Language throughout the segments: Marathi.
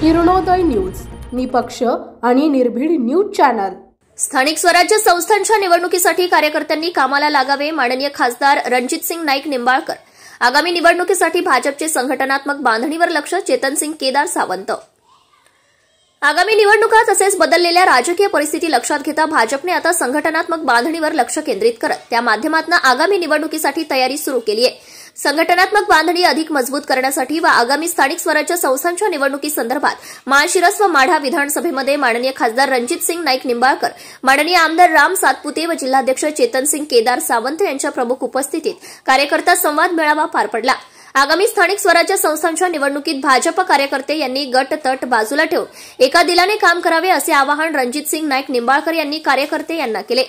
किरणोदय न्यूज, निपक्ष आणि निर्भीड न्यूज चॅनल। स्थानिक स्वराज्य संस्थांच्या निवडणुकीसाठी कार्यकर्त्यांनी कामाला लागावे। माननीय खासदार रणजितसिंग नाईक निंबाळकर। आगामी निवडणुकीसाठी भाजपचे संघटनात्मक बांधणीवर लक्ष। चेतनसिंग केदार सावंत। आगामी निवडणुका तसेच बदललेल्या राजकीय परिस्थिती लक्षात घेता भाजपने आता संघटनात्मक बांधणीवर लक्ष केंद्रित करत त्या माध्यमातून आगामी निवडणुकीसाठी तयारी सुरू केली आहे। संघटनात्मक बांधणी अधिक मजबूत करण्यासाठी व आगामी स्थानिक स्वराज्य संस्थांच्या निवडणुकीसंदर्भात माळशिरस व माढा विधानसभेमध्ये माननीय खासदार रणजितसिंग नाईक निंबाळकर, माननीय आमदार राम सातपुते व जिल्हाध्यक्ष चेतनसिंग केदार सावंत यांच्या प्रमुख उपस्थितीत कार्यकर्ता संवाद मेळावा पार पडला। आगामी स्थानिक स्वराज्य संस्थांच्या निवडणुकीत भाजप कार्यकर्ते यांनी गट तट बाजूला ठेवून एका दिलाने काम करावे असे आवाहन रणजितसिंग नाईक निंबाळकर यांनी कार्यकर्ते यांना केले।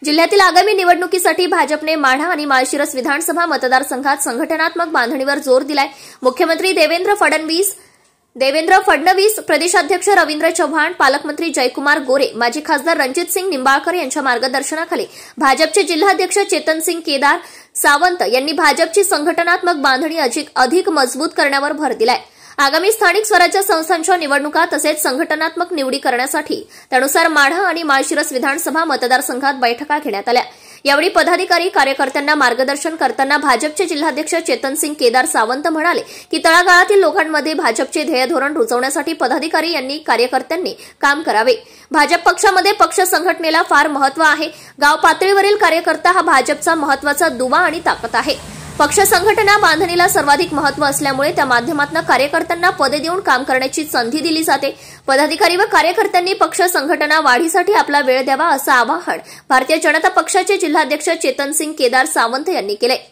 जिल्ह्यातील आगामी निवडणुकीसाठी भाजपने माढा आणि माळशिरस विधानसभा मतदारसंघात संघटनात्मक बांधणीवर जोर दिलाय। मुख्यमंत्री देवेंद्र फडणवीस, प्रदेशाध्यक्ष रवींद्र चव्हाण, पालकमंत्री जयकुमार गोरे, माजी खासदार रणजितसिंग निंबाळकर यांच्या मार्गदर्शनाखाली भाजपचे जिल्हाध्यक्ष चेतनसिंग केदार सावंत यांनी भाजपची संघटनात्मक बांधणी अधिक मजबूत करण्यावर भर दिलाय। आगामी स्थानिक स्वराज्य संस्थांच्या निवडणुका तसेच संघटनात्मक निवडी करण्यासाठी त्यानुसार माढा आणि माळशिरस विधानसभा मतदारसंघात बैठका घेण्यात आल्या। यावेळी पदाधिकारी कार्यकर्त्यांना मार्गदर्शन करताना भाजपचे जिल्हाध्यक्ष चेतनसिंग केदार सावंत म्हणाले की तळागाळातील लोकांमध्ये भाजपचे ध्येय धोरण रुजवण्यासाठी पदाधिकारी यांनी कार्यकर्त्यांनी काम करावे। भाजप पक्षामध्ये पक्ष संघटनेला फार महत्त्व आहे। गाव पातळीवरील कार्यकर्ता हा भाजपचा महत्त्वाचा दुवा आणि ताकद आहे। पक्ष संघटना बांधणीला सर्वाधिक महत्त्व असल्यामुळे त्या माध्यमातून कार्यकर्त्यांना पदे देऊन काम करण्याची संधी दिली जाते। पदाधिकारी व कार्यकर्त्यांनी पक्ष संघटना वाढीसाठी आपला वेळ द्यावा असं आवाहन भारतीय जनता पक्षाचे जिल्हाध्यक्ष चेतनसिंग केदार सावंत यांनी केले।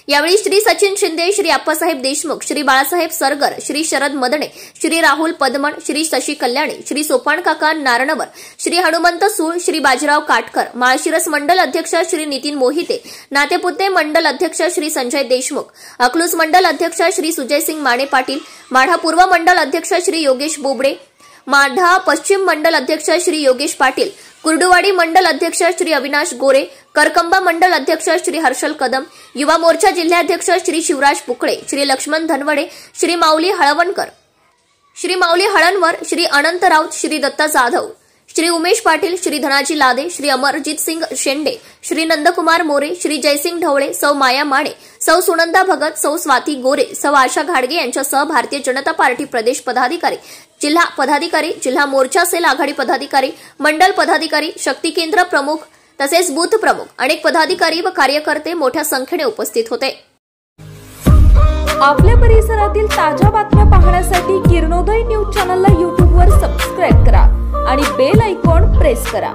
यावेळी श्री सचिन शिंदे, श्री अप्पासाहेब देशमुख, श्री बाळासाहेब सरगर, श्री शरद मदणे, श्री राहुल पदमण, श्री शशी कल्याणी, श्री सोपान काका नारणवर, श्री हनुमंत सूळ, श्री बाजीराव काटकर, माळशिरस मंडल अध्यक्ष श्री नितीन मोहिते, नातेपुते मंडल अध्यक्ष श्री संजय देशमुख, अकलूज मंडल अध्यक्ष श्री सुजयसिंग माने पाटील, माढा पूर्व मंडल अध्यक्ष श्री योगेश बोबडे, माढा पश्चिम मंडल अध्यक्ष श्री योगेश पाटील, कुर्डुवाडी मंडल अध्यक्ष श्री अविनाश गोरे, करकंबा मंडल अध्यक्ष श्री हर्षल कदम, युवा मोर्चा जिल्हाध्यक्ष श्री शिवराज पुकळे, श्री लक्ष्मण धनवडे, श्री माऊली हळणवर, श्री अनंत राऊत, श्री दत्ता जाधव, श्री उमेश पाटील, श्री धनाजी लादे, श्री अमरजीत सिंग शेंडे, श्री नंदकुमार मोरे, श्री जयसिंग ढवळे, सौ माया माने, सौ सुनंदा भगत, सौ स्वाती गोरे, सौ आशा घाडगे यांच्यासह भारतीय जनता पार्टी प्रदेश पदाधिकारी, जिल्हा पदाधिकारी, जिल्हा मोर्चा सेल आघाडी पदाधिकारी, मंडल पदाधिकारी, शक्ती केंद्र प्रमुख तसेच बूथ प्रमुख, अनेक पदाधिकारी व कार्यकर्ते मोठ्या संख्येने उपस्थित होते। आपल्या परिसरातील ताज्या बातम्या पाहण्यासाठी किरणोदय न्यूज चॅनलला YouTube वर सबस्क्राइब करा आणि बेल आयकॉन प्रेस करा।